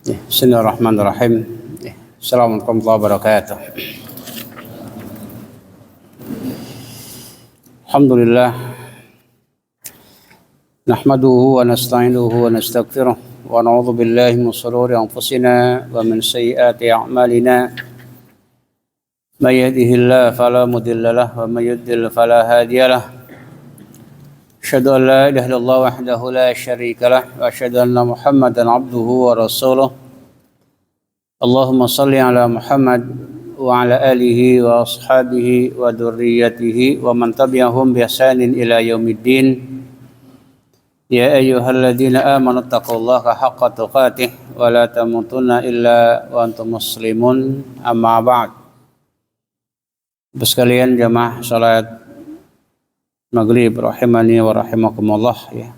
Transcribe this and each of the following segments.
Bismillahirrahmanirrahim. Assalamualaikum warahmatullahi wabarakatuh. Alhamdulillah. Nahmaduhu wa nasta'inuhu wa nastaghfiruh wa na'udzu billahi min shururi anfusina wa min sayyiati a'malina. May yahdihillahu fala mudilla lahu wa may yudlil fala hadiya lahu. Asyhadu an la ilaha illallah wahdahu la syarika lah wa asyhadu anna Muhammadan abduhu wa rasuluh. Allahumma shalli ala Muhammad wa ala alihi wa ashabihi wa dzurriyyatihi wa man tabi'ahum bi ihsanin ila yaumiddin. Ya ayyuhalladzina amanu taqullaha haqqa tuqatih wa la tamutunna illa wa antum muslimun. Amma ba'd. Sekalian jamaah salat Maghrib rahimani wa rahimakumullah ya.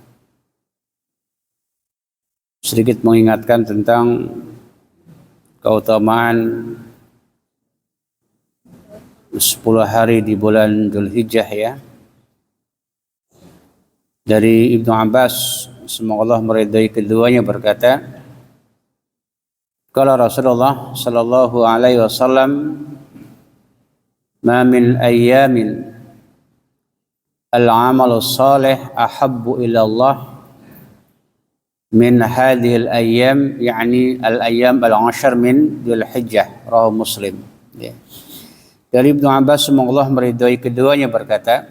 Sedikit mengingatkan tentang keutamaan 10 hari di bulan Dzulhijjah ya. Dari Ibnu Abbas, semoga Allah meridai keduanya, berkata, qala Rasulullah sallallahu alaihi wasallam, ma min ayyamin al-amalu salih ahabbu ila Allah min hadhihi al-ayyam, yani al-ayyam al-'ashr min Dzulhijjah, rawahu Muslim. Ya. Dari Ibnu Abbas, semoga Allah meridhai keduanya, berkata,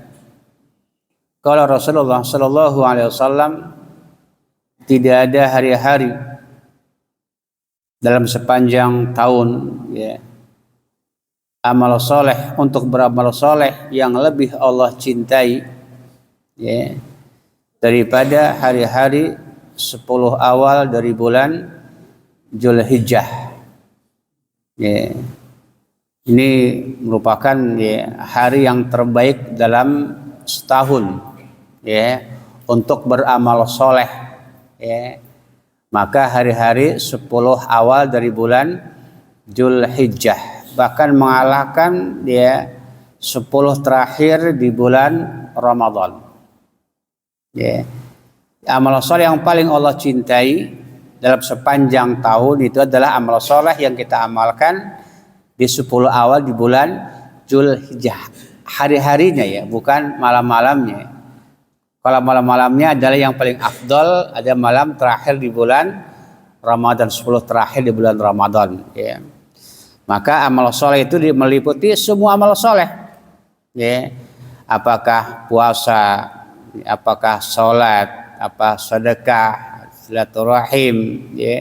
qala Rasulullah sallallahu alaihi wasallam, tidak ada hari-hari dalam sepanjang tahun ya, amal soleh, untuk beramal soleh yang lebih Allah cintai ya, daripada hari-hari 10 awal dari bulan Dzulhijjah ya. Ini merupakan ya, hari yang terbaik dalam setahun ya, untuk beramal soleh ya. Maka hari-hari 10 awal dari bulan Dzulhijjah, bahkan mengalahkan dia 10 terakhir di bulan Ramadan. Ya. Amal soleh yang paling Allah cintai dalam sepanjang tahun itu adalah amal soleh yang kita amalkan di 10 awal di bulan Dzulhijjah. Hari-harinya ya, bukan malam-malamnya. Kalau malam-malamnya adalah yang paling afdol, ada malam terakhir di bulan Ramadan, 10 terakhir di bulan Ramadan ya. Maka amal soleh itu meliputi semua amal soleh ya. Apakah puasa, apakah sholat, apa sedekah, silaturahim ya,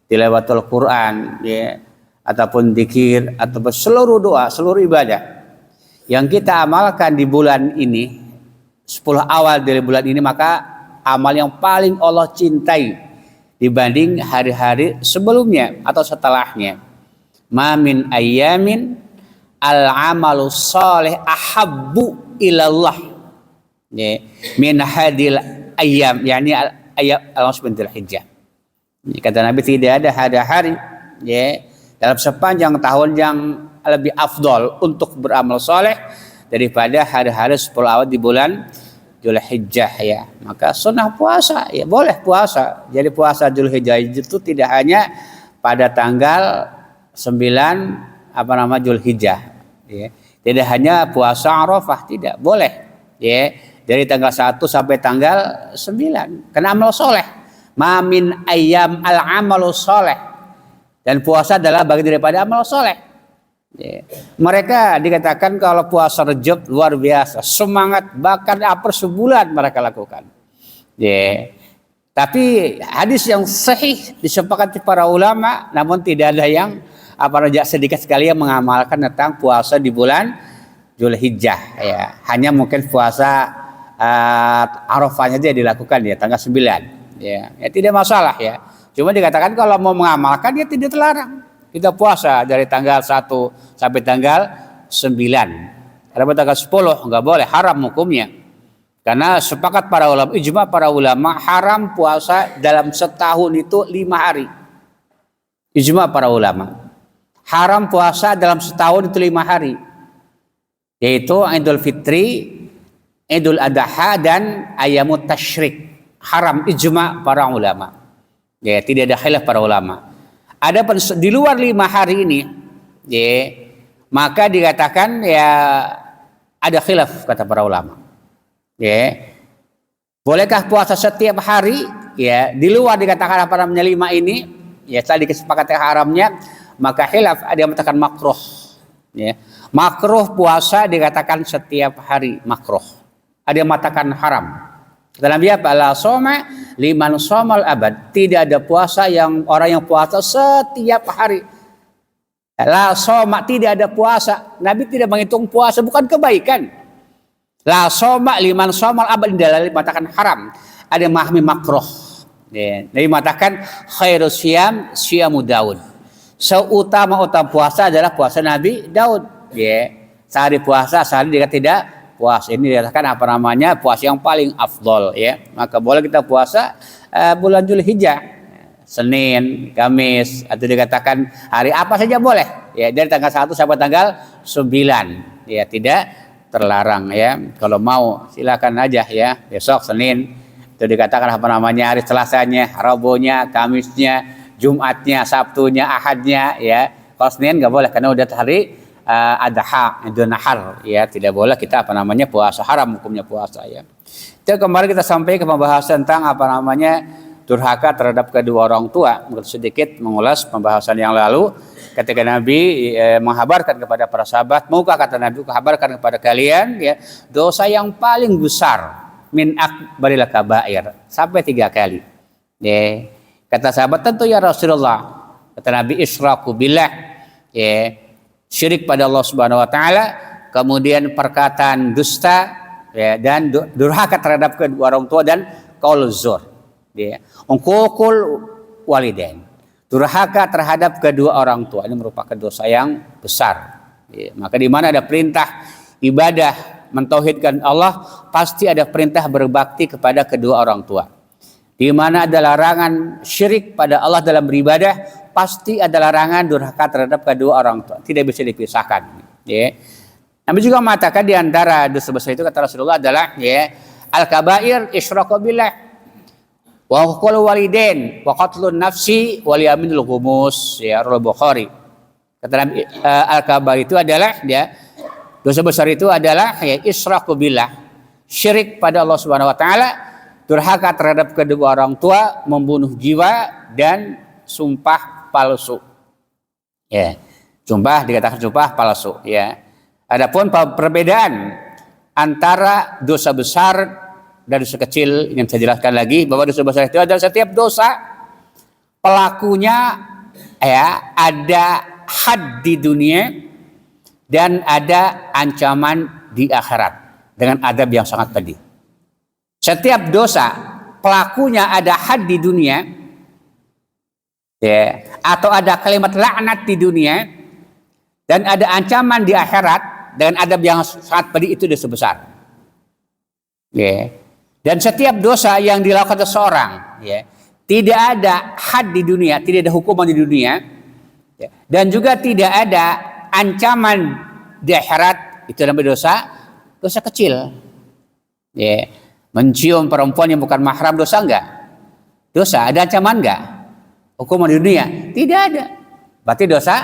tilawatul Quran ya, ataupun dzikir, ataupun seluruh doa, seluruh ibadah yang kita amalkan di bulan ini, 10 awal dari bulan ini, maka amal yang paling Allah cintai dibanding hari-hari sebelumnya atau setelahnya. Ma min ayyamin al-amalu shalih ahabbu ilallah ya, min hadil ayyam, yani ayyam al-asbintul hijjah. Kata Nabi, tidak ada hari ya, dalam sepanjang tahun yang lebih afdol untuk beramal soleh daripada hari-hari 10 awal di bulan Dzulhijjah ya. Maka sunnah puasa ya, boleh puasa. Jadi puasa Dzulhijjah itu tidak hanya pada tanggal 9 Dzulhijjah ya. Tidak hanya puasa Arafah, tidak, boleh ya, dari tanggal 1 sampai tanggal 9, karena amal soleh. Ma min ayyam al-amalu soleh, dan puasa adalah bagian daripada amal soleh ya. Mereka dikatakan kalau puasa Rajab luar biasa, semangat, bahkan hampir sebulan mereka lakukan ya. Tapi hadis yang sahih disepakati para ulama, namun tidak ada yang sedikit sekali yang mengamalkan tentang puasa di bulan Dzulhijjah ya. Hanya mungkin puasa Arafahnya dia dilakukan ya tanggal 9 ya. Ya tidak masalah ya. Cuma dikatakan kalau mau mengamalkan ya tidak terlarang. Kita puasa dari tanggal 1 sampai tanggal 9. Ada tanggal 10 enggak boleh, haram hukumnya. Karena sepakat para ulama, ijma para ulama, haram puasa dalam setahun itu 5 hari. Ijma para ulama. Haram puasa dalam setahun itu 5 hari, yaitu Idul Fitri, Idul Adha, dan Ayyamut Tasyrik. Haram, ijma para ulama ya, tidak ada khilaf para ulama. Ada di luar 5 hari ini, ya, maka dikatakan ya ada khilaf kata para ulama. Ya. Bolehkah puasa setiap hari? Ya, di luar dikatakan apa namanya 5 ini, ya setelah disepakati haramnya, maka khilaf ada yang mengatakan makruh. Ya. Makruh puasa dikatakan setiap hari makruh. Ada yang mengatakan haram. Kata Nabi apa? La soma liman somal abad. Tidak ada puasa yang orang yang puasa setiap hari. La soma, tidak ada puasa. Nabi tidak menghitung puasa, bukan kebaikan. La soma liman somal abad, dalil mengatakan haram. Ada yang memahami makruh. Ya. Nabi mengatakan khairus syam syamu Daud. Seutama-utama puasa adalah puasa Nabi Daud. Ya. Sehari puasa, sehari dia tidak puasa. Ini dikatakan apa namanya puasa yang paling afdol, ya. Maka boleh kita puasa bulan Zulhijjah, Senin, Kamis, atau dikatakan hari apa saja boleh, ya, dari tanggal 1 sampai tanggal 9, ya, tidak terlarang, ya. Kalau mau silakan aja, ya, besok Senin itu dikatakan apa namanya hari Selasanya, Rabunya, Kamisnya, Jumatnya, Sabtunya, Ahadnya, ya. Kalau Senin nggak boleh karena udah hari adha, Idul Nahar, ya, tidak boleh kita apa namanya puasa, haram hukumnya puasa, ya. Itu kemarin kita sampai ke pembahasan tentang apa namanya durhaka terhadap kedua orang tua. Sedikit mengulas pembahasan yang lalu ketika Nabi menghabarkan kepada para sahabat, maukah kata Nabi kabarkan kepada kalian, ya, dosa yang paling besar min akbaril kabair, sampai 3 kali. Ya. Kata sahabat, tentu ya Rasulullah. Kata Nabi, isyraku billah, ya, syirik pada Allah Subhanahu wa taala, kemudian perkataan dusta, ya, dan durhaka terhadap kedua orang tua, dan qaul zur, ya. Uququl walidain, durhaka terhadap kedua orang tua, ini merupakan dosa yang besar, ya. Maka di mana ada perintah ibadah mentauhidkan Allah, pasti ada perintah berbakti kepada kedua orang tua. Di mana ada larangan syirik pada Allah dalam beribadah, pasti ada larangan durhaka terhadap kedua orang tua. Tidak bisa dipisahkan. Ya. Nabi juga mengatakan di antara dosa besar itu kata Rasulullah adalah, ya, al-kabair isyraku billah wa huququl walidain wa qatlun nafsi wal yaminul ghumus, ya, Rawi Bukhari. Kata Nabi, al-kabair itu adalah, ya, dosa besar itu adalah, ya, isyraku billah, syirik pada Allah Subhanahu wa taala, durhaka terhadap kedua orang tua, membunuh jiwa, dan sumpah palsu. Ya, sumpah dikatakan sumpah palsu, ya. Adapun perbedaan antara dosa besar dan dosa kecil, yang saya jelaskan lagi bahwa dosa besar itu adalah setiap dosa pelakunya, ya, ada had di dunia dan ada ancaman di akhirat dengan adab yang sangat pedih. Setiap dosa pelakunya ada had di dunia, ya, atau ada kalimat laknat di dunia, dan ada ancaman di akhirat dengan adab yang sangat pedih, itu dosa besar. Ya. Dan setiap dosa yang dilakukan seseorang, ya, tidak ada had di dunia, tidak ada hukuman di dunia, ya, dan juga tidak ada ancaman di akhirat, itu namanya dosa kecil. Ya. Mencium perempuan yang bukan mahram dosa enggak? Dosa. Ada ancaman enggak? Hukuman di dunia? Tidak ada. Berarti dosa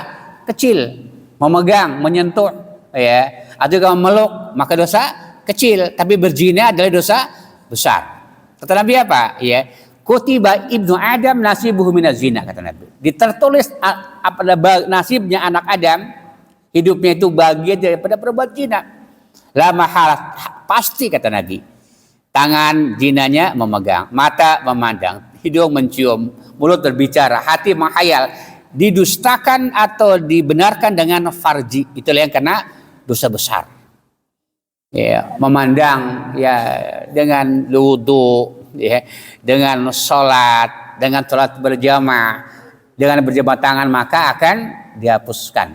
kecil. Memegang, menyentuh, ya, atau juga memeluk, maka dosa kecil. Tapi berzina adalah dosa besar. Kata Nabi apa? Ya, kutiba ibnu Adam nasibuhu minaz zina, kata Nabi. Ditertulis apa nasibnya anak Adam, hidupnya itu bagian daripada perbuatan zina. La mahalat, pasti kata Nabi. Tangan zinanya memegang, mata memandang, hidung mencium, mulut berbicara, hati menghayal, didustakan atau dibenarkan dengan farji, itulah yang kena dosa besar. Ya, memandang, ya, dengan wudu, ya, dengan sholat, dengan sholat berjamaah, dengan berjabat tangan, maka akan dihapuskan.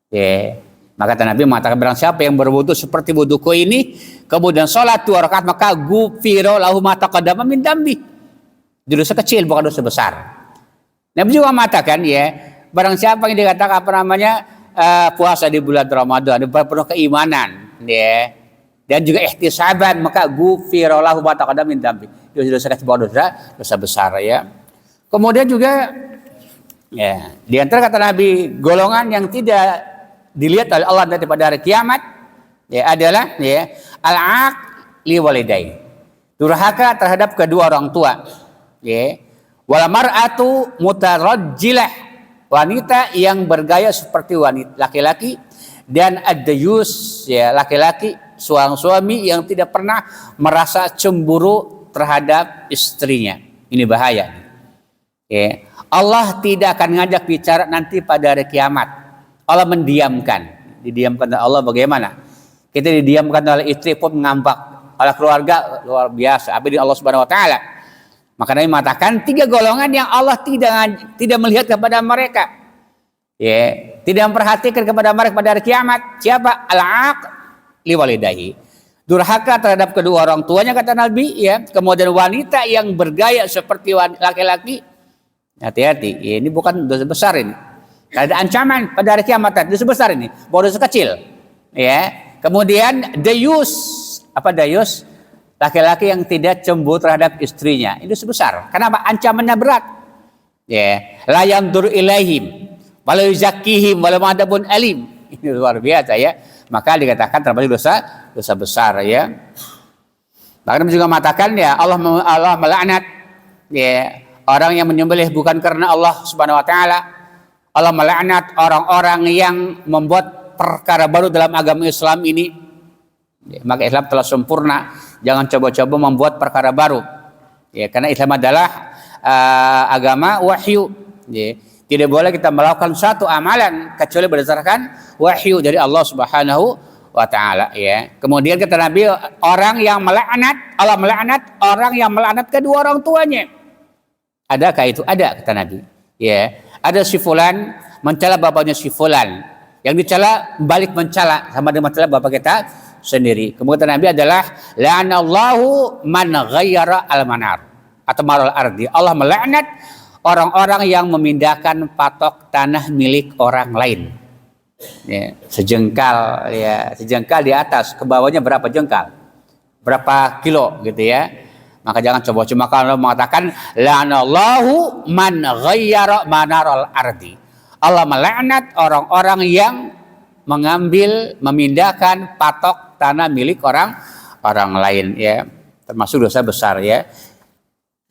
Ya. Maka Nabi mengatakan, barang siapa yang berwudu seperti wuduku ini, kemudian sholat 2 rakaat, maka ghufira lahu ma taqaddama min dambi. Dosa kecil, bukan dosa besar. Nabi juga mengatakan, ya, barang siapa yang dikatakan apa namanya puasa di bulan Ramadan, penuh keimanan, ya, dan juga ihtisaban, maka ghufira lahu ma taqaddama min dambi. Dosa kecil, bukan dosa besar, ya. Kemudian juga Ya, di antara kata Nabi, golongan yang tidak dilihat oleh Allah nanti pada hari kiamat ya adalah ya al-aq li walidain. Durhaka terhadap kedua orang tua. Ya. Wal mar'atu mutarajjilah, wanita yang bergaya seperti wanita laki-laki, dan ad-dayus ya laki-laki seorang suami yang tidak pernah merasa cemburu terhadap istrinya. Ini bahaya. Ya. Allah tidak akan ngajak bicara nanti pada hari kiamat. Allah mendiamkan. Didiamkan oleh Allah bagaimana? Kita didiamkan oleh istri pun ngambek, oleh keluarga luar biasa. Abdi Allah Subhanahu wa taala. Maka Nabi mengatakan 3 golongan yang Allah tidak melihat kepada mereka. Ya, tidak memperhatikan kepada mereka pada hari kiamat. Siapa? Al-aq li walidayhi. Durhaka terhadap kedua orang tuanya kata Nabi ya. Kemudian wanita yang bergaya seperti laki-laki. Hati-hati, ini bukan dosa besar ini. Ada ancaman pada hari kiamat, dosa besar ini, bukan dosa kecil. Ya. Kemudian dayus, apa dayus? Laki-laki yang tidak cemburu terhadap istrinya. Ini dosa besar. Kenapa? Ancamannya berat. Ya, la yandur ilaihim, walau yuzakkihim, walau madabun alim. Ini luar biasa ya. Maka dikatakan termasuk dosa besar ya. Bahkan juga mengatakan ya Allah melaknat ya orang yang menyembelih bukan karena Allah Subhanahu wa taala. Allah melaknat orang-orang yang membuat perkara baru dalam agama Islam ini. Ya, maka Islam telah sempurna. Jangan coba-coba membuat perkara baru. Ya, karena Islam adalah agama wahyu. Ya, tidak boleh kita melakukan satu amalan kecuali berdasarkan wahyu dari Allah Subhanahu wa taala ya. Kemudian kata Nabi, orang yang melaknat, Allah melaknat orang yang melaknat kedua orang tuanya. Adakah itu? Ada kata Nabi. Ya, ada si fulan mencela bapaknya si fulan. Yang dicela balik mencela sama dengan mencela bapak kita sendiri. Kemudian Nabi adalah la'anallahu man ghayyara al-manar atau maral ardi. Allah melaknat orang-orang yang memindahkan patok tanah milik orang lain. Ya, sejengkal ya, sejengkal di atas, ke bawahnya berapa jengkal? Berapa kilo gitu ya. Maka jangan coba-coba kalau mengatakan la'anallahu man ghayyara manaral ardi. Allah melaknat orang-orang yang memindahkan patok tanah milik orang lain ya. Termasuk dosa besar ya.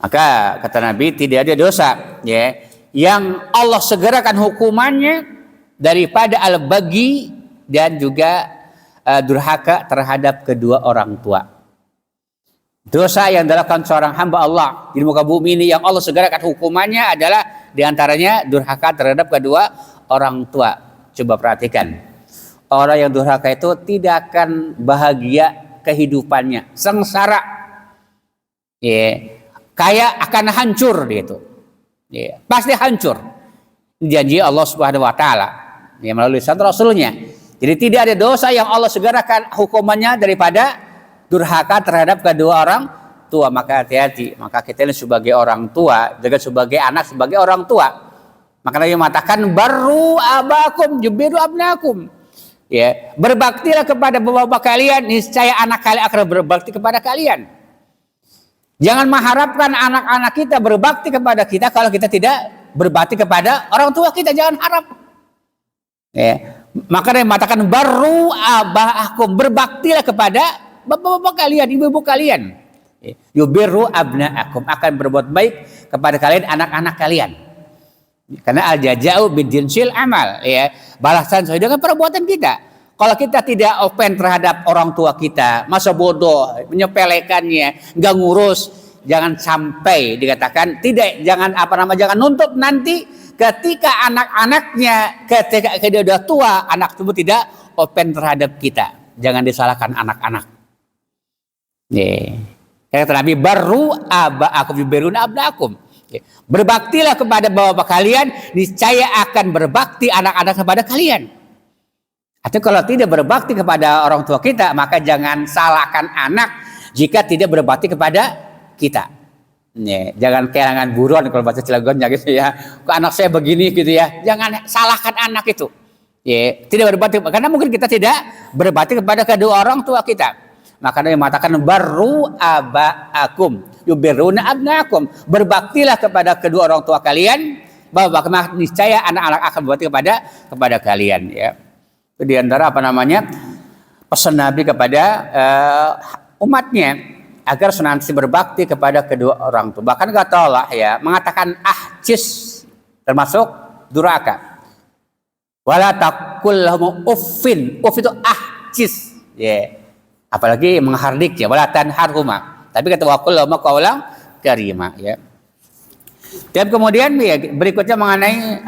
Maka kata Nabi tidak ada dosa ya yang Allah segerakan hukumannya daripada al-baghi dan juga durhaka terhadap kedua orang tua. Dosa yang dilakukan seorang hamba Allah di muka bumi ini yang Allah segerakan hukumannya adalah diantaranya durhaka terhadap kedua orang tua. Coba perhatikan, orang yang durhaka itu tidak akan bahagia kehidupannya, sengsara, ya, kayak akan hancur gitu, ya, pasti hancur. Janji Allah Subhanahu Wa Taala, ya, melalui lisan Rasulnya. Jadi tidak ada dosa yang Allah segerakan hukumannya daripada durhaka terhadap kedua orang tua. Maka hati-hati. Maka kita ini sebagai orang tua, juga sebagai anak, sebagai orang tua. Maka Nabi mengatakan baru abakum jubiru abnakum. Ya, berbaktilah kepada bapak-bapak kalian, niscaya anak kalian akan berbakti kepada kalian. Jangan mengharapkan anak-anak kita berbakti kepada kita kalau kita tidak berbakti kepada orang tua kita. Jangan harap. Ya, maka Nabi mengatakan baru abakum, berbaktilah kepada bapak-bapak kalian, ibu-ibu kalian. Yubiru abna'akum, akan berbuat baik kepada kalian, anak-anak kalian. Karena al-jaza'u bidinsil amal, ya, balasan sesuai dengan perbuatan kita. Kalau kita tidak open terhadap orang tua kita, masa bodoh, menyepelekannya, nggak ngurus, jangan sampai dikatakan tidak, jangan nuntut nanti ketika anak-anaknya, ketika dia sudah tua, anak tersebut tidak open terhadap kita. Jangan disalahkan anak-anak. Kata Nabi baru abaakum yuberuna abnaakum. Berbaktilah kepada bapak kalian, niscaya akan berbakti anak-anak kepada kalian. Atau kalau tidak berbakti kepada orang tua kita, maka jangan salahkan anak jika tidak berbakti kepada kita. Jangan kehilangan buruan kalau bahasa Cilegonnya gitu ya. Kok anak saya begini gitu ya. Jangan salahkan anak itu. Tidak berbakti karena mungkin kita tidak berbakti kepada kedua orang tua kita. Maka Nabi mengatakan baru abaakum yubiruna abnaakum, berbaktilah kepada kedua orang tua kalian bahwa niscaya anak-anak akan berbakti kepada kalian, ya. Itu di antara pesan Nabi kepada umatnya agar senantiasa berbakti kepada kedua orang tua. Bahkan kata Allah, ya, mengatakan ahcis termasuk duraka. Wala taqul lahum uffin. Uff itu ahcis, ya. Apalagi menghardik, ya, wala tanharhuma. Tapi kata wa qul lahum qawlan karima, ya. Dan kemudian, ya, berikutnya mengenai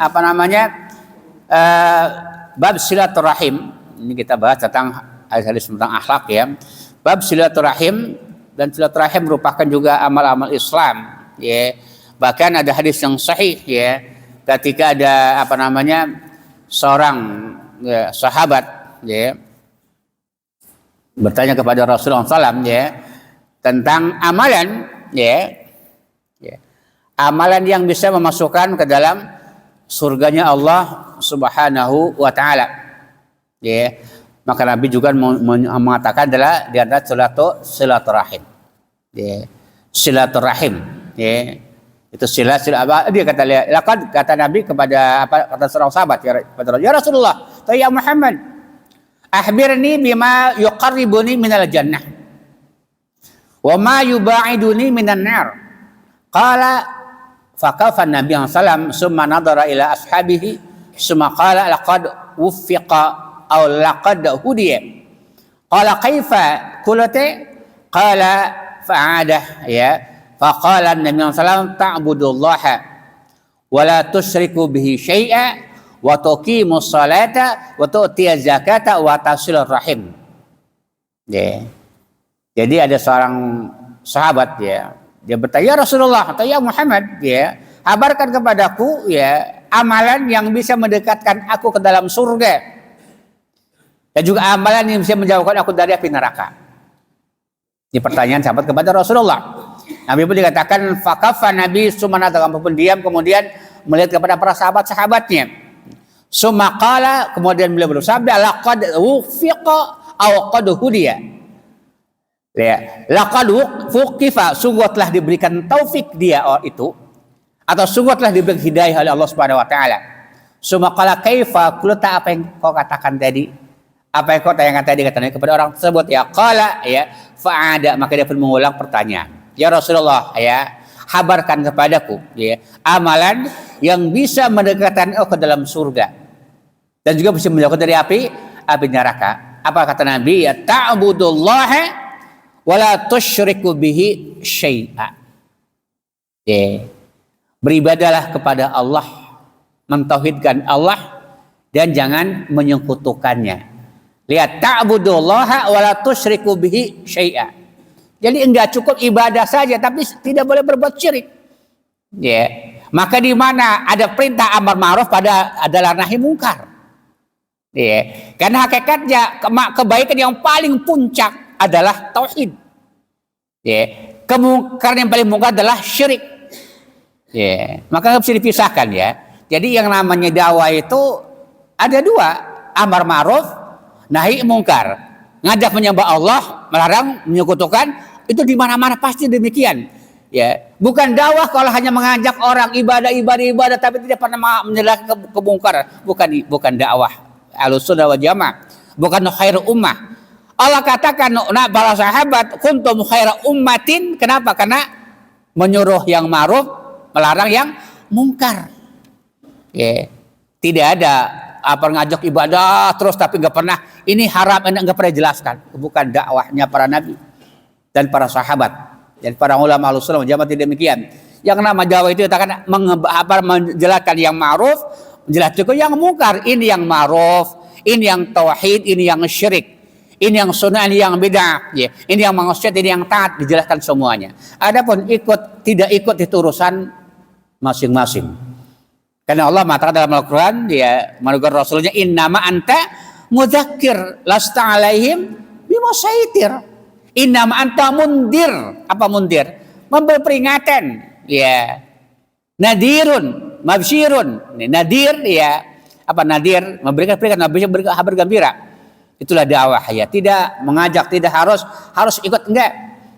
bab silaturahim. Ini kita bahas tentang hadis tentang akhlak, ya. Bab silaturahim, dan silaturahim merupakan juga amal-amal Islam, ya. Bahkan ada hadis yang sahih, ya, ketika ada seorang, ya, sahabat, ya, bertanya kepada Rasulullah SAW, ya, tentang amalan, ya, amalan yang bisa memasukkan ke dalam surganya Allah Subhanahu wa taala. Ya. Maka Nabi juga mengatakan adalah di antara silaturahim. Ya. Silaturahim, ya. Itu sila apa dia kata Nabi kepada kata seorang sahabat, ya Rasulullah, ya Muhammad, akhbirni bima yuqarribuni minal jannah wa ma yubaiduni minan nar. Qala faqafa Nabi sallallahu alaihi wasallam summa nadara ila ashabihi summa qala laqad wuffiqa aw laqad hudiya. Qala kaifa qulta? Qala fa'adah, ya. Faqala Nabi sallallahu alaihi wasallam ta'budullaha wa la tusyriku bihi syai'a wa tuqimus salata wa tu'tiyaz zakata wa tasilur rahim. Ya. Jadi ada seorang sahabat, ya, dia bertanya, ya Rasulullah atau ya Muhammad, ya, kabarkan kepadaku, ya, amalan yang bisa mendekatkan aku ke dalam surga dan juga amalan yang bisa menjauhkan aku dari api neraka. Ini pertanyaan sahabat kepada Rasulullah. Nabi pun dikatakan faqafa Nabi sumana pun diam, kemudian melihat kepada para sahabat-sahabatnya. Summa qala, kemudian beliau bersabda, laqad wufiqa aw qad hudiya. Ya, laqad fuqifa, sungguh telah diberikan taufik dia itu, atau sungguh telah diberikan hidayah oleh Allah Subhanahu wa taala. Summa qala kaifa, qulta, apa yang kau katakan tadi? Apa yang kau tanyakan tadi, katanya kepada orang tersebut, ya qala, ya, fa'ada, maka dia pun mengulang pertanyaan. Ya Rasulullah, ya, kabarkan kepadaku, ya, amalan yang bisa mendekatkan ke dalam surga dan juga bisa menjauhkan dari api neraka. Apa kata Nabi? Ya, ta'budullaha wa la tusyriku bihi syai'a. Ya, beribadalah kepada Allah, mentauhidkan Allah dan jangan menyekutukannya. Lihat, ta'budullaha wa la tusyriku bihi syai'a. Jadi enggak cukup ibadah saja, tapi tidak boleh berbuat syirik. Ya. Maka di mana ada perintah amar ma'ruf adalah nahi mungkar. Ya. Karena hakikatnya kebaikan yang paling puncak adalah tauhid. Ya. Kemungkaran yang paling mungkar adalah syirik. Ya. Maka nggak bisa dipisahkan, ya. Jadi yang namanya dakwah itu ada dua, amar ma'ruf, nahi mungkar. Ngajak menyembah Allah, melarang menyekutukan, itu di mana-mana pasti demikian. Ya, bukan dakwah kalau hanya mengajak orang ibadah tapi tidak pernah menjelaskan kemungkaran. Bukan dakwah Ahlussunnah wal Jamaah, bukan khairu ummah. Allah katakan para sahabat kuntum khairu ummatin. Kenapa? Karena menyuruh yang ma'ruf, melarang yang mungkar. Ya, tidak ada ngajak ibadah terus tapi nggak pernah ini haram, nggak pernah jelaskan. Bukan dakwahnya para nabi dan para sahabat dan para ulama Ahlussunnah wal Jamaah tidak demikian. Yang nama dakwah itu katakan menjelaskan yang ma'ruf, menjelaskan yang mungkar. Ini yang ma'ruf, ini yang tauhid, ini yang syirik, ini yang sunnah, ini yang bid'ah, ya. Ini yang maksiat, ini yang taat, dijelaskan semuanya. Adapun tidak ikut itu urusan masing-masing. Karena Allah mengatakan dalam Al-Quran, dia menegur Rasulnya, innama anta mudzakir lasta alaihim bimusaitir. Innama anta mundir. Apa mundir? Memberi peringatan, ya. Nadirun, mabsyirun. Nadir, ya. Apa nadir? Memberikan peringatan, memberikan kabar gembira. Itulah dakwah, ya. Tidak mengajak, tidak harus ikut, enggak.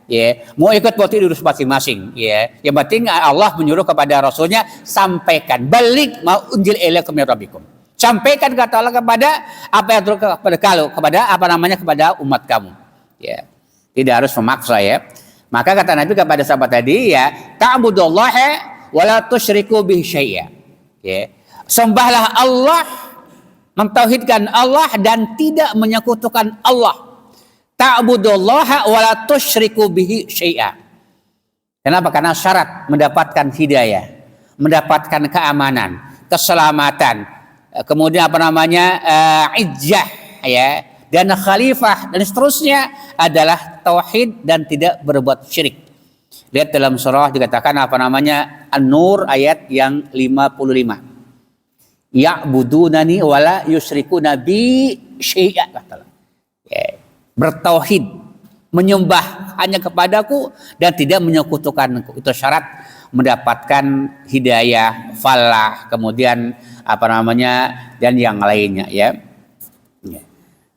Ya, mau ikut mau tidak urus masing-masing. Ya, yang penting Allah menyuruh kepada Rasulnya, sampaikan, balik mau unjil ilaikum min rabbikum. Sampaikan kata Allah kepada apa yang turun kepada umat kamu. Ya, tidak harus memaksa ya. Maka kata Nabi kepada sahabat tadi ya, ta'budullaha wa la tusyriku bihi syai'a. Ya. Sembahlah Allah, mentauhidkan Allah dan tidak menyekutukan Allah. Ta'budullaha wa la tusyriku bihi syai'a. Kenapa? Karena syarat mendapatkan hidayah, mendapatkan keamanan, keselamatan, kemudian izzah ya, dan khalifah dan seterusnya adalah tauhid dan tidak berbuat syirik. Lihat dalam surah dikatakan An-Nur ayat yang 55. Ya'budunani wala yusyrikuna bi syai'a. Ya, bertauhid, menyembah hanya kepadaku dan tidak menyekutukanku. Itu syarat mendapatkan hidayah, falah, kemudian dan yang lainnya ya. Ya.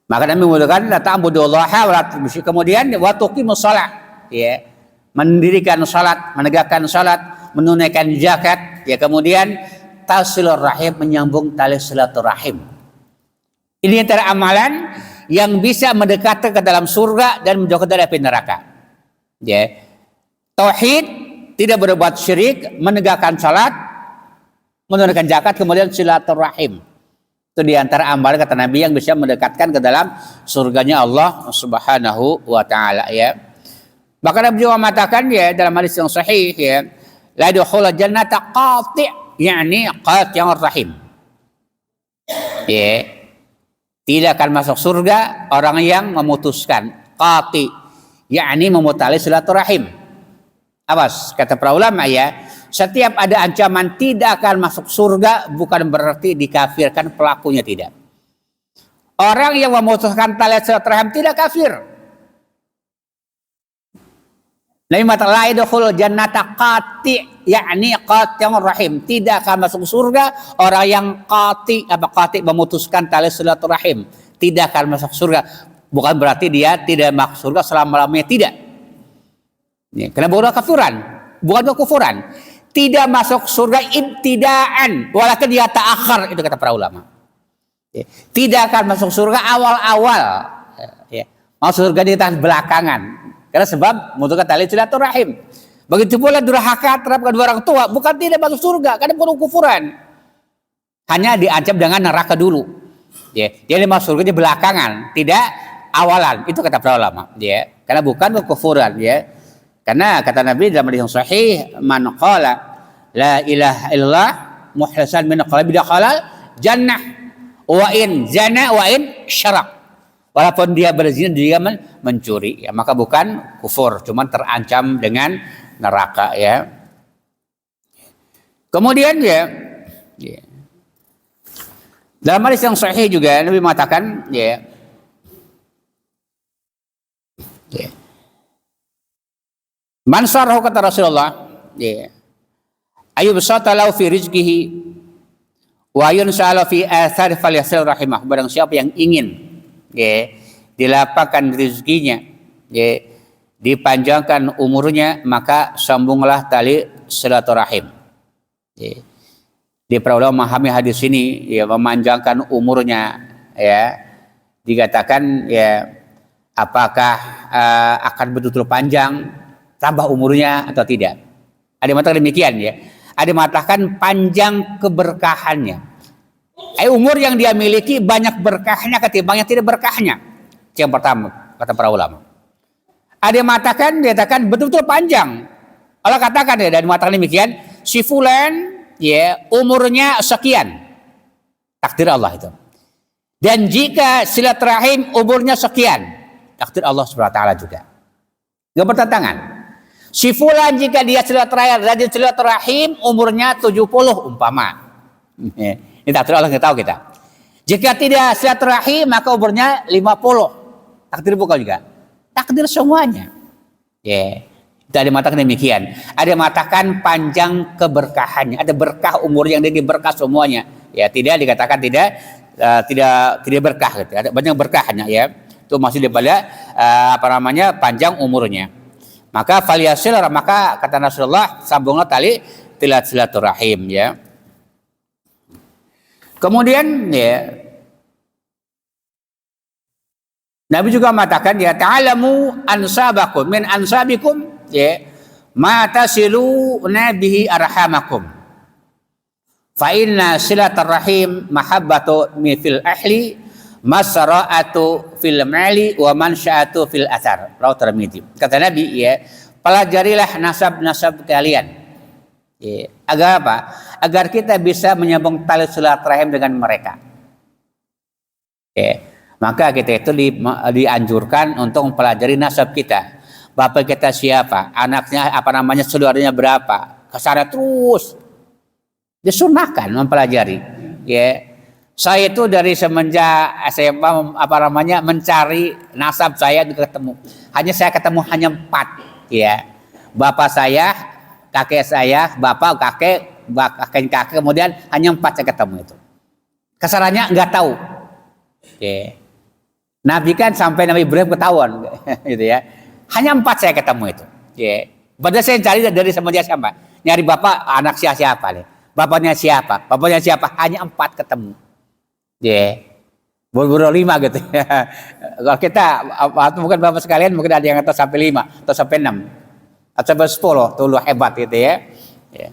Maka Nabi mengatakan la ta'budullaha wa la tusyriku, kemudian wa tuqimus shalah ya, mendirikan salat, menegakkan salat, menunaikan zakat ya, kemudian tasilur rahim, menyambung tali silaturahim. Ini antara amalan yang bisa mendekatkan ke dalam surga dan menjauhkan dari api neraka. Ya. Tauhid, tidak berbuat syirik, menegakkan salat, menunaikan zakat, kemudian silaturahim. Itu di antara amalan kata Nabi yang bisa mendekatkan ke dalam surganya Allah Subhanahu wa taala ya. Bahkan Nabi juga mengatakan ya dalam hadis yang sahih ya, la yadkhulul jannata qati', yakni qati'ur rahim. Ya. Tidak akan masuk surga orang yang memutuskan, qati', yakni memutali silaturahim. Awas, kata para ulama ya, setiap ada ancaman tidak akan masuk surga bukan berarti dikafirkan pelakunya, tidak. Orang yang memutuskan tali silaturahim tidak kafir. Nabi mengatakan la yadkhulul jannata qati', yakni qati'ur rahim. Tidak akan masuk surga orang yang qati', memutuskan tali silaturahim. Tidak akan masuk surga. Bukan berarti dia tidak masuk surga selama-lamanya, tidak. Ya, karena bukan kafiran, bukan kekufuran. Tidak masuk surga ibtidaan, walakin dia ta'akhir, itu kata para ulama. Ya, tidak akan masuk surga awal-awal. Ya, masuk surga di tahap belakangan. Karena sebab membutuhkan tali silaturahim. Begitu pula durhaka terhadap kedua orang tua, bukan tidak masuk surga, karena bukan kufuran. Hanya diancam dengan neraka dulu. Ya, dia masuk surga di belakangan, tidak awalan. Itu kata para ulama. Ya, karena bukan kekufuran. Ya, karena kata Nabi dalam hadis yang sahih, man qala la ilaha illallah mukhlishan min qalbi dakhala jannah wa in zana wa in syarak. Walaupun dia berzina, dia mencuri, ya, maka bukan kufur, cuma terancam dengan neraka ya. Kemudian ya, dalam hadis yang sahih juga Nabi mengatakan ya, man sarrahu, kata Rasulullah ya, ayyubsata lahu fi rizqihi wa yunsala fi athar falyasil rahimah. Barang siapa yang ingin ya, dilapangkan rezekinya, ya, dipanjangkan umurnya, maka sambunglah tali silaturahim. Ya. Di para ulama memahami hadis ini ya, memanjangkan umurnya ya, dikatakan ya, apakah akan betul-betul panjang tambah umurnya atau tidak. Ada yang mengatakan demikian ya. Ada yang mengatakan panjang keberkahannya. Umur yang dia miliki banyak berkahnya ketimbang yang tidak berkahnya. Yang pertama, kata para ulama. Ada yang dikatakan betul-betul panjang. Allah katakan ya, dan mengatakan demikian, si fulan ya, umurnya sekian. Takdir Allah itu. Dan jika silaturahim umurnya sekian, takdir Allah Subhanahu wa taala juga. Enggak bertentangan. Si fulan jika dia silaturahim umurnya 70 umpama. Ini takdir Allah, kita tahu kita. Jika tidak silaturahim maka umurnya 50. Takdir bukan juga. Takdir semuanya. Ya. Itu ada yang mengatakan demikian. Ada yang mengatakan panjang keberkahannya. Ada berkah umur yang dia berkah semuanya. Ya, tidak dikatakan tidak berkah gitu. Ada banyak berkahnya ya. Itu masih daripada panjang umurnya. Maka falyasil, maka kata Rasulullah, sambunglah tali silaturahim ya. Kemudian ya Nabi juga mengatakan ya ta'alamu ansabakum min ansabikum ya ma tasilu nabihi arhamakum fa inna silaturahim mahabbatu fil ahli masra'atu fil mali wa mansya'atu fil athar. Rawahu Tirmidzi. Kata Nabi ya, pelajarilah nasab-nasab kalian. Ya, agar apa? Agar kita bisa menyambung tali silaturahim dengan mereka. Ya, maka kita itu dianjurkan untuk mempelajari nasab kita. Bapak kita siapa? Anaknya apa namanya? Saudaranya berapa? Kesana terus. Disunahkan mempelajari. Ya. Saya itu dari semenjak SMA mencari nasab saya ketemu. Saya ketemu hanya 4 ya. Bapak saya, kakek saya, bapak, kakek, kemudian hanya 4 saya ketemu itu. Kesarannya nggak tahu. Ya. Nabi kan sampai Nabi Ibrahim ketahuan gitu ya. Hanya 4 saya ketemu itu. Ya. Padahal saya cari dari semenjak siapa? Nyari bapak, anak siapa nih? Bapaknya siapa? Hanya 4 ketemu. Ya, buru-buru 5 gitu ya. Kalau kita mungkin bapak sekalian mungkin ada yang atau sampai 5 atau sampai 6 atau sampai 10 tuh lu hebat gitu ya. Ya.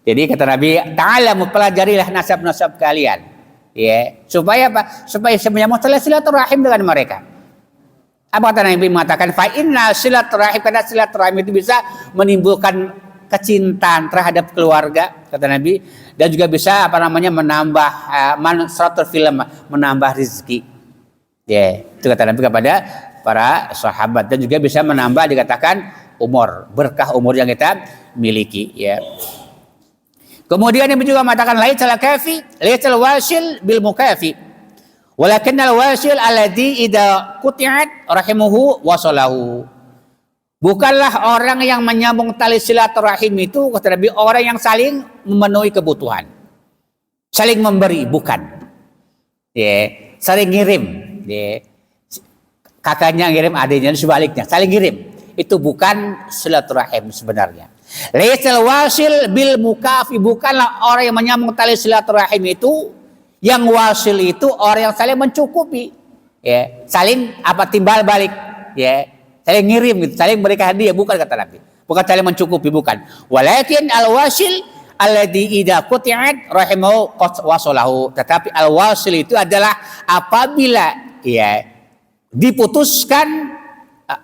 Jadi kata Nabi, ta'alamu, pelajarilah nasab-nasab kalian. Ya, supaya apa? Supaya menyambung silaturahim dengan mereka. Apa kata Nabi mengatakan fa inna silaturahim, karena silaturahim itu bisa menimbulkan kecintaan terhadap keluarga kata Nabi, dan juga bisa menambah menambah rezeki. Ya, itu kata Nabi kepada para sahabat, dan juga bisa menambah dikatakan umur, berkah umur yang kita miliki ya. Kemudian Nabi juga mengatakan laitsal wasil bil mukafi walakinnal wasil alladhi idza quti'at rahimuhu wasalahu. Bukanlah orang yang menyambung tali silaturahim itu kata Nabi orang yang saling memenuhi kebutuhan, saling memberi, bukan ya, saling ngirim ya. Kakaknya ngirim adiknya, sebaliknya saling ngirim, itu bukan silaturahim sebenarnya. Laisal wasil bil mukafi, bukanlah orang yang menyambung tali silaturahim itu, yang wasil itu orang yang saling mencukupi ya, saling timbal balik ya, saling ngirim gitu, saling berikan hadiah, bukan kata Nabi. Bukan saling mencukupi, bukan. Walakin al-wasil alladhi idza quti'at rahimahu wasalahu. Tetapi al-wasil itu adalah apabila ya diputuskan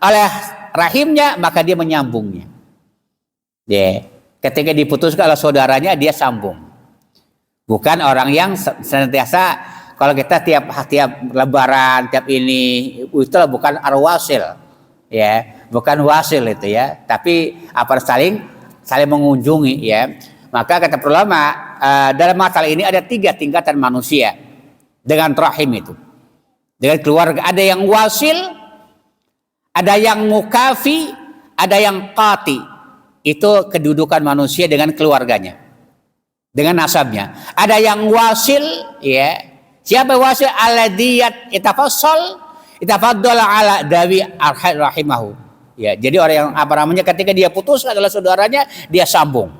oleh rahimnya, maka dia menyambungnya. Ya, ketika diputuskan oleh saudaranya dia sambung. Bukan orang yang senantiasa kalau kita tiap lebaran, tiap ini, itu bukan al-wasil. Ya, bukan wasil itu ya, tapi saling mengunjungi ya. Maka kata ulama dalam masalah ini ada 3 tingkatan manusia dengan rahim itu, dengan keluarga. Ada yang wasil, ada yang mukafi, ada yang qati. Itu kedudukan manusia dengan keluarganya, dengan nasabnya. Ada yang wasil ya. Siapa wasil? Alladiyat itafaddala ala dawi rahimahu. Ya, jadi orang yang ketika dia putus adalah saudaranya, dia sambung.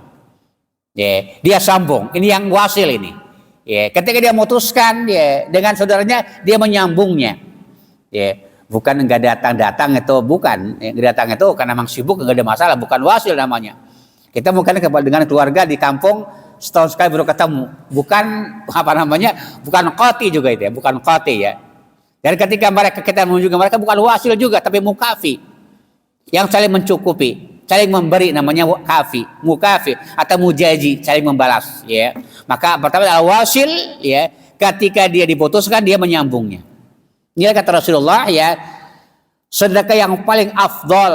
Ya, dia sambung. Ini yang wasil ini. Ya, ketika dia memutuskan ya dengan saudaranya, dia menyambungnya. Ya, bukan enggak datang itu, bukan. Enggak datang itu karena memang sibuk, enggak ada masalah, bukan wasil namanya. Kita mungkin dengan keluarga di kampung setahun sekali baru ketemu. Bukan bukan qati juga itu ya, bukan qati ya. Dan ketika kita mengunjungi mereka bukan wasil juga, tapi mukafi, yang saling mencukupi, saling memberi, namanya mukafi atau mujaji, saling membalas ya. Maka pertama al-wasil ya, ketika dia diputuskan dia menyambungnya. Ini kata Rasulullah ya, sedekah yang paling afdol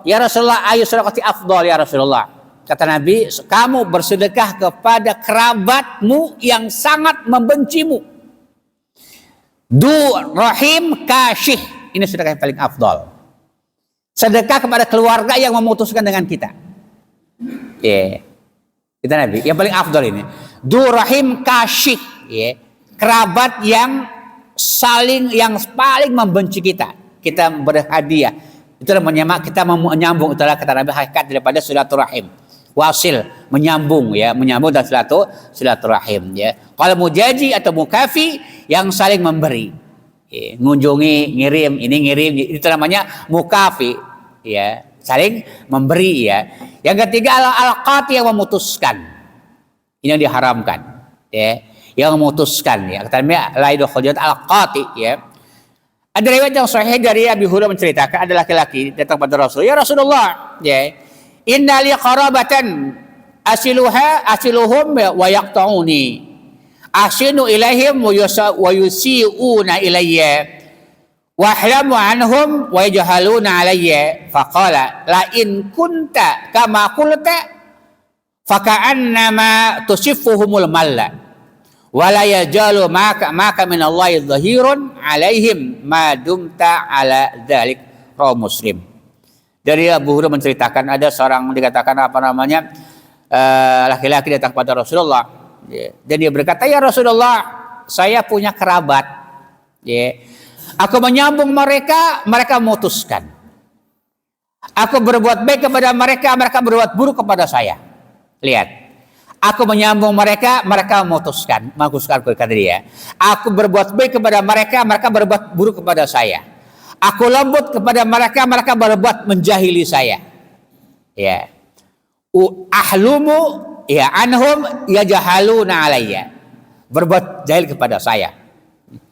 ya Rasulullah, ayu sedekah afdol ya Rasulullah. Kata Nabi, kamu bersedekah kepada kerabatmu yang sangat membencimu. Du rahim kasyih, ini sedekah yang paling afdol. Sedekah kepada keluarga yang memutuskan dengan kita. Kita Nabi, yang paling afdol ini. Du rahim kasyih, kerabat yang paling membenci kita. Kita berhadiah, Itulah kita menyambung, itulah kata Nabi hakikat daripada silaturahim. Wasil, menyambung ya, menyambung dan silaturahim ya. Kalau mujaji atau mukafi yang saling memberi. Ya, ngunjungi, ngirim, ini ngirim, itu namanya mukafi ya, saling memberi ya. Yang ketiga al-qati yang memutuskan. Ini yang diharamkan ya, yang memutuskan ya. Kata Nabi la yadkhul al-qati ya. Ada riwayat yang sahih dari Abi Hurairah menceritakan ada laki-laki datang pada Rasul, ya Rasulullah, ya, inna li qarabatan asiluhum wa yaqta'uni, asinu ilaihim wa yusi'una ilayya, wa ahlamu anhum wa yajhaluna alayya. Faqala la in kunta kama qulta faka'annama tusiffuhumul malla wala yajalu maka min Allahi dhahirun alaihim ma dumta ala dzalik. Rawi Muslim. Dari Abu Hurairah menceritakan ada seorang dikatakan laki-laki datang kepada Rasulullah dan dia berkata, ya Rasulullah, saya punya kerabat ya. Aku menyambung mereka memutuskan. Aku berbuat baik kepada mereka berbuat buruk kepada saya. Lihat, aku menyambung mereka memutuskan kata dia. Aku berbuat baik kepada mereka berbuat buruk kepada saya. Aku lembut kepada mereka berbuat menjahili saya. Ya. Ahlumu ya anhum yajhaluna alayya. Berbuat jahil kepada saya.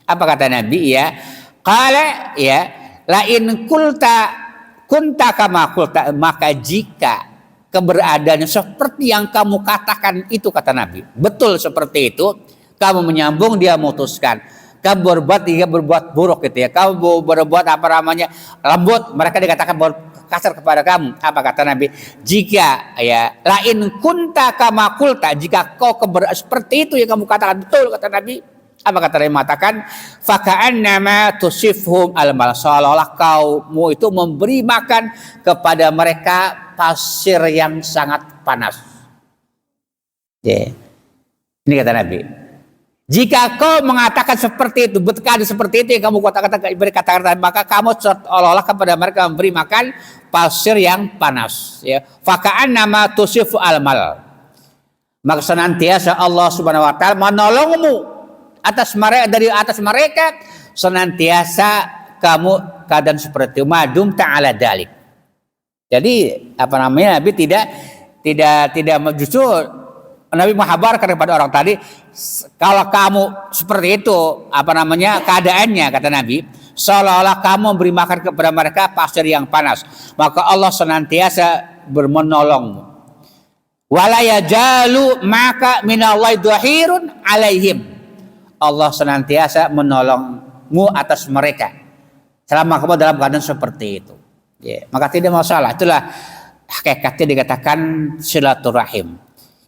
Apa kata Nabi ya? Qala ya, la in kunta kama qulta, maka jika keberadaannya seperti yang kamu katakan itu, kata Nabi, betul seperti itu, kamu menyambung, dia memutuskan. Kamu berbuat, dia berbuat buruk gitu ya. Kamu berbuat lembut, mereka dikatakan kasar kepada kamu. Apa kata Nabi? Jika ya lain kunta kama qulta, jika kau seperti itu yang kamu katakan betul, kata Nabi. Apa kata Nabi mengatakan? Faka'annama tusifhum al-mal, seolah-olah kamu itu memberi makan kepada mereka pasir yang sangat panas. Yeah. Ini kata Nabi. Jika kau mengatakan seperti itu, betul seperti itu yang kamu katakan, maka kamu seolah-olah kepada mereka memberi makan pasir yang panas. Ya. Faka'annama tusifu al-mal. Maka senantiasa Allah Subhanahu Wa Taala menolongmu dari atas mereka, senantiasa kamu keadaan seperti itu. Madum ta'ala dalik. Jadi Nabi tidak justru Nabi menghabarkan kepada orang tadi, kalau kamu seperti itu keadaannya, kata Nabi, seolah-olah kamu beri makan kepada mereka pasir yang panas, maka Allah senantiasa menolongmu. Wala yajalu maka minallahi dhahirun alaihim. Allah senantiasa menolongmu atas mereka selama kamu dalam keadaan seperti itu. Ya, maka tidak masalah. Itulah hakikatnya dikatakan silaturahim.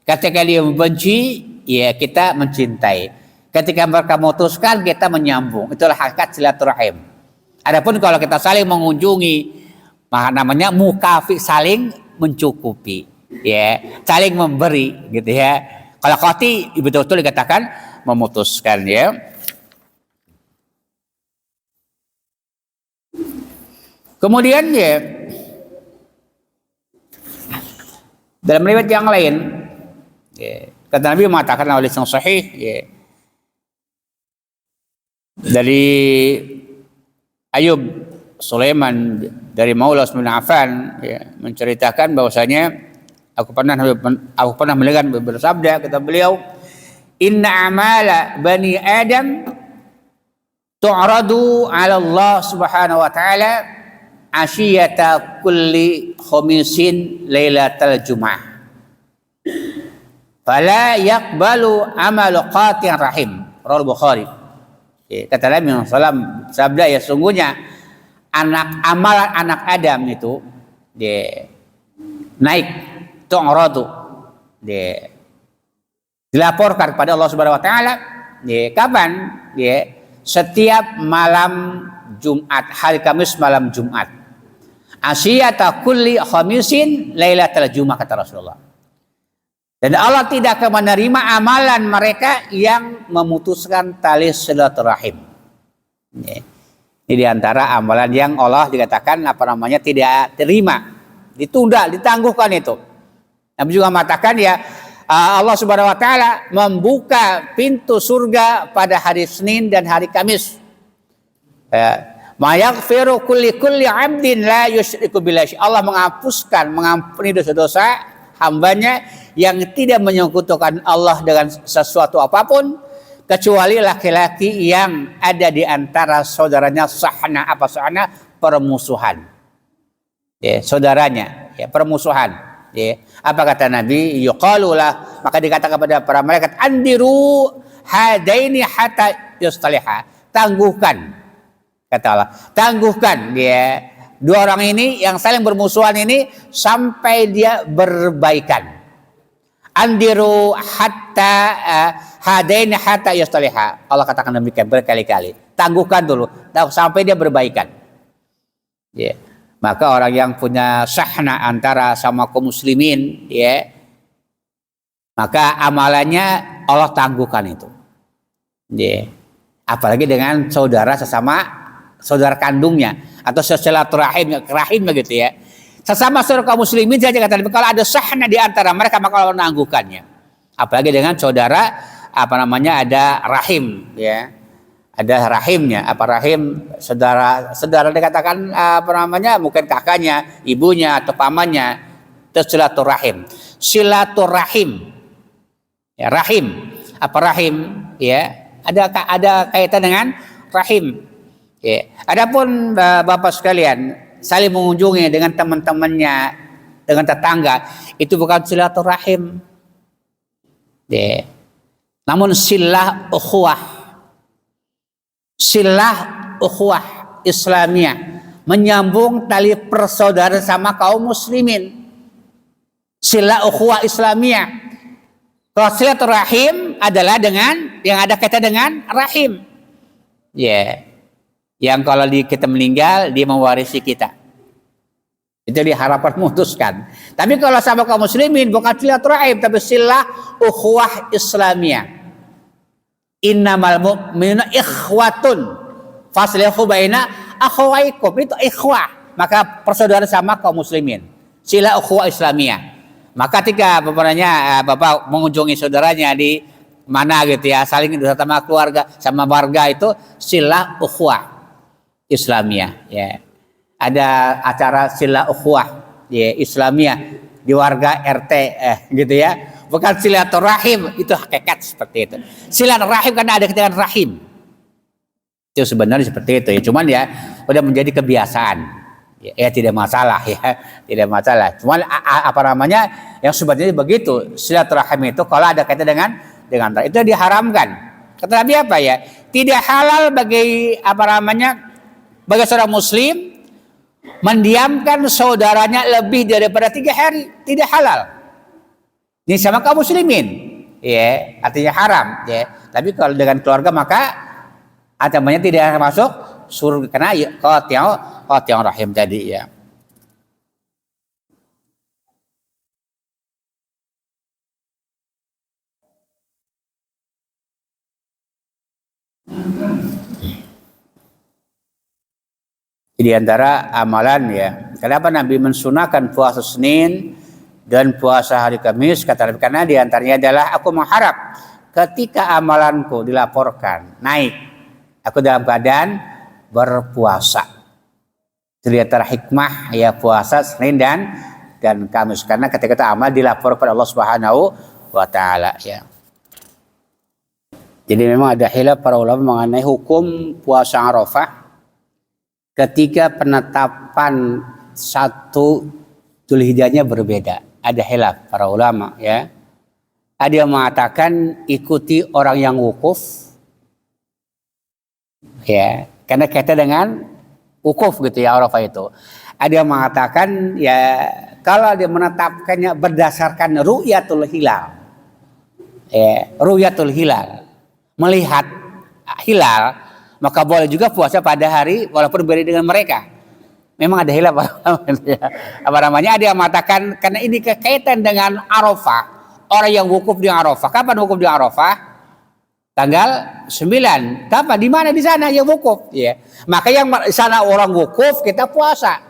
Ketika dia membenci, ya kita mencintai. Ketika mereka memutuskan, kita menyambung. Itulah hakikat silaturahim. Adapun kalau kita saling mengunjungi, namanya mukafi, saling mencukupi, ya, saling memberi, gitu ya. Kalau qati betul-betul dikatakan memutuskan, ya. Kemudian ya, dalam riwayat yang lain, ya, kata Nabi mengatakan oleh yang sahih, ya, dari Ayub Sulaiman dari Maula bin Affan, ya, menceritakan bahwasanya aku pernah mendengar bersabda, kata beliau, inna amala bani Adam tu'radu 'ala Allah Subhanahu wa taala asyiyata kulli khamisin lailatal jum'ah. Fala yaqbalu amalu qatin rahim. Rawi Bukhari. Kata Nabi SAW, sabda ya, sungguhnya amalan anak Adam itu dia naik tu'radu, dia dilaporkan kepada Allah Subhanahu wa taala, kapan? Setiap malam Jumat, hari Kamis malam Jumat. Asyiyata kulli khamisin lailatul Jumat, kata Rasulullah. Dan Allah tidak akan menerima amalan mereka yang memutuskan tali silaturahim. Ini diantara amalan yang Allah dikatakan tidak terima, ditunda, ditangguhkan itu. Nabi juga mengatakan ya, Allah Subhanahu wa taala membuka pintu surga pada hari Senin dan hari Kamis. Ma yaghfiru kulli 'abdin la yusyriku billahi. Allah mengampuni dosa-dosa hambanya yang tidak menyekutukan Allah dengan sesuatu apapun, kecuali laki-laki yang ada di antara saudaranya sahna. Apa sahna? Permusuhan. Ya, saudaranya, ya, permusuhan. Ya. Apa kata Nabi? Yuqalulah, maka dikatakan kepada para malaikat, andiru hadaini hatta yustaliha. Tangguhkan, kata Allah, tangguhkan dia, dua orang ini yang saling bermusuhan ini sampai dia berbaikan. Andiru hatta hadaini hatta yustaliha. Allah katakan demikian berkali-kali. Tangguhkan dulu sampai dia berbaikan. Ya. Maka orang yang punya sahna antara sama kaum muslimin, ya, maka amalannya Allah tangguhkan itu. Ya. Apalagi dengan saudara kandungnya atau rahim begitu ya. Sesama saudara kaum muslimin saja kata Nabi, kalau ada sahna di antara mereka maka Allah menangguhkannya. Apalagi dengan saudara ada rahim, ya. Ada rahimnya, rahim saudara dikatakan mungkin kakaknya, ibunya atau pamannya, itu silaturahim. Ya, rahim. Rahim, ya. Ada kaitan dengan rahim. Ya. Adapun Bapak sekalian, saling mengunjungi dengan teman-temannya, dengan tetangga, itu bukan silaturahim. Ya. Namun silah ukhuwah. Silah ukhuwah Islamiyah, menyambung tali persaudaraan sama kaum muslimin. Silah ukhuwah Islamiyah. Kalau silaturahim adalah dengan yang ada kaitan dengan rahim. Ya. Yang kalau kita meninggal dia mewarisi kita. Itu diharapkan memutuskan. Tapi kalau sama kaum muslimin bukan silaturahim tapi silah ukhuwah Islamiyah. Innamal mu'minuna ikhwatun faslihu baina akhawaikum. Itu ikhwah, maka persaudaraan sama kaum muslimin. Sila ukhuwah Islamiyah. Maka ketika Bapak mengunjungi saudaranya di mana gitu ya, saling sama keluarga sama warga, itu sila ukhuwah Islamiyah, ya. Ada acara sila ukhuwah, ya, Islamiyah di warga RT gitu ya. Bukan silaturahim, itu hakikat seperti itu. Silaturahim karena ada kaitan rahim. Itu sebenarnya seperti itu ya. Cuman ya udah menjadi kebiasaan. Ya tidak masalah ya, tidak masalah. Cuman yang sebenarnya begitu. Silaturahim itu kalau ada kaitan dengan itu diharamkan. Kata Nabi apa ya? Tidak halal bagi bagi seorang muslim mendiamkan saudaranya lebih daripada 3 hari. Tidak halal. Ini sama kaum muslimin, ya, artinya haram, ya. Tapi kalau dengan keluarga maka agamanya tidak masuk surga karena qati'ur rahim tadi, ya. Di antara amalan, ya, kenapa Nabi mensunahkan puasa Senin dan puasa hari Kamis, kata Nabi, karena diantaranya adalah aku mengharap ketika amalanku dilaporkan naik, aku dalam keadaan berpuasa. Terlihat hikmah ya puasa Senin dan Kamis, karena ketika amal dilaporkan kepada Allah Subhanahu wa taala, ya. Jadi memang ada khilaf para ulama mengenai hukum puasa Arafah ketika penetapan 1 Dzulhijjahnya berbeda. Ada khilaf para ulama, ya. Ada yang mengatakan ikuti orang yang wukuf, ya, karena kaitan dengan wukuf gitu ya Arafah itu. Ada yang mengatakan ya kalau dia menetapkannya berdasarkan ru'yatul hilal, ya, ru'yatul hilal, melihat hilal, maka boleh juga puasa pada hari walaupun berbeda dengan mereka. Memang ada hilaf ada yang mengatakan karena ini kekaitan dengan Arafah, orang yang wukuf di Arafah. Kapan wukuf di Arafah? tanggal 9. Apa? Di mana di sana yang wukuf? Ya. Maka yang sana orang wukuf kita puasa.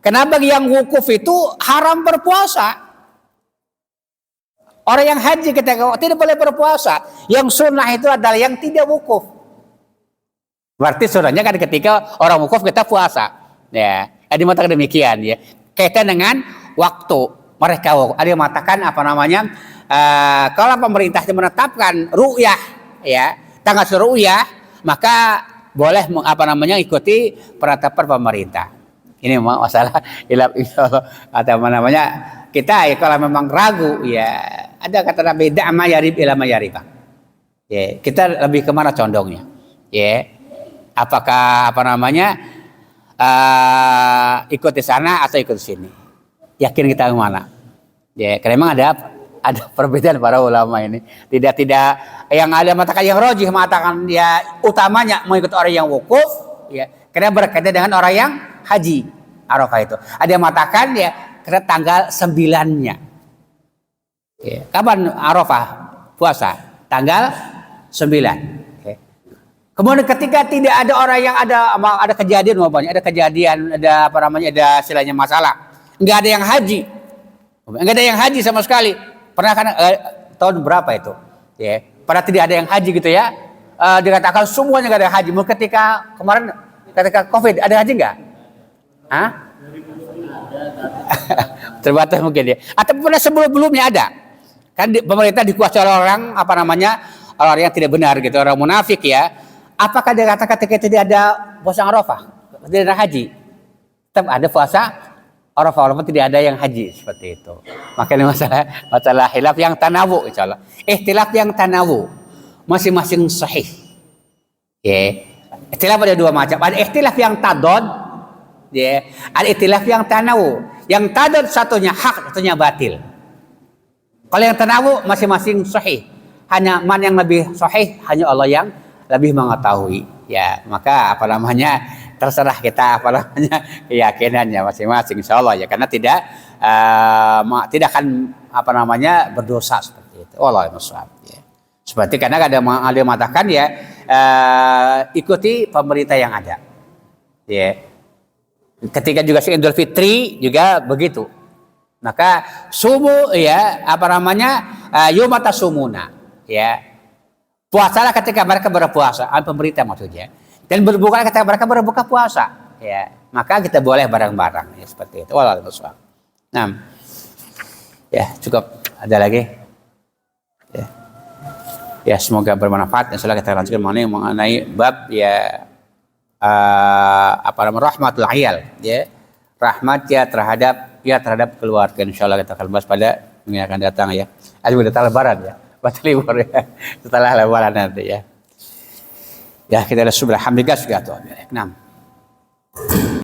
Kenapa yang wukuf itu haram berpuasa? Orang yang haji kita tidak boleh berpuasa. Yang sunnah itu adalah yang tidak wukuf. Berarti sunnahnya kan ketika orang wukuf kita puasa. Ya, ada yang mengatakan demikian ya. Kaitan dengan waktu mereka wukuf. Ada yang mengatakan apa namanya? Kalau pemerintah menetapkan ru'yah ya, tanggal ru'yah, maka boleh ikuti penetapan pemerintah. Ini memang masalah ilap atau apa namanya? Kita ya kalau memang ragu ya, ada kata Nabi da'ma yarib ila ma yaribah. Ya, kita lebih kemana condongnya? Ya, apakah ikut di sana atau ikut di sini? Yakin kita kemana? Ya, karena memang ada perbedaan para ulama ini. Tidak yang ada mengatakan yang rajih mengatakan dia utamanya mengikut orang yang wukuf, ya, karena berkaitan dengan orang yang haji Arafah itu. Ada yang mengatakan ya karena tanggal 9-nya. Ya. Kapan Arafah puasa? Tanggal 9. Ya. Kemudian ketika tidak ada orang yang ada kejadian ada kejadian, ada istilahnya masalah. Enggak ada yang haji. Enggak ada yang haji sama sekali. Pernah kan tahun berapa itu? Ya. Pada tidak ada yang haji gitu ya. Dikatakan semuanya enggak ada haji. Ketika kemarin ketika Covid ada haji enggak? Hah? Terbatas mungkin ya. Atau pernah sebelumnya ada. Kan pemerintah dikuasai oleh orang orang yang tidak benar gitu, orang munafik ya. Apakah dia kata ketika tidak ada puasa Arafah, tidak ada haji? Tetap ada puasa Arafah walaupun tidak ada yang haji seperti itu. Makanya masalah khilaf yang tanawu insyaallah. Ikhtilaf yang tanawu masing-masing sahih. Ya. Ikhtilaf ada dua macam. Ada ikhtilaf yang tadad. Ya, ada ikhtilaf yang tanawu. Yang tadad satunya hak, satunya batil. Kalau yang tanawu masing-masing sahih. Hanya mana yang lebih sahih hanya Allah yang lebih mengetahui. Ya, maka terserah kita keyakinannya masing-masing insyaallah ya, karena tidak akan berdosa seperti itu. Wallahu a'lam ya. Seperti karena ada yang mengatakan ya ikuti pemerintah yang ada. Ya. Ketika juga Idul Fitri juga begitu. Maka sumu ya yumata sumuna ya. Puasalah ketika mereka berpuasa, pemerintah maksudnya. Dan berbuka ketika mereka berbuka puasa ya. Maka kita boleh bareng-bareng ya, seperti itu. Wallahu a'lam. Nah. Ya, cukup. Ada lagi? Ya. Ya, semoga bermanfaat. Insyaallah kita lanjutkan mengenai bab ya rahmatul ayal ya, rahmat ya terhadap keluarga. Insyaallah kita akan bahas pada minggu yang akan datang ya. Sudah lebaran ya, baca libur ya, setelah lebaran nanti ya. Ya kita sudah alhamdulillah sudah tuh. Nah.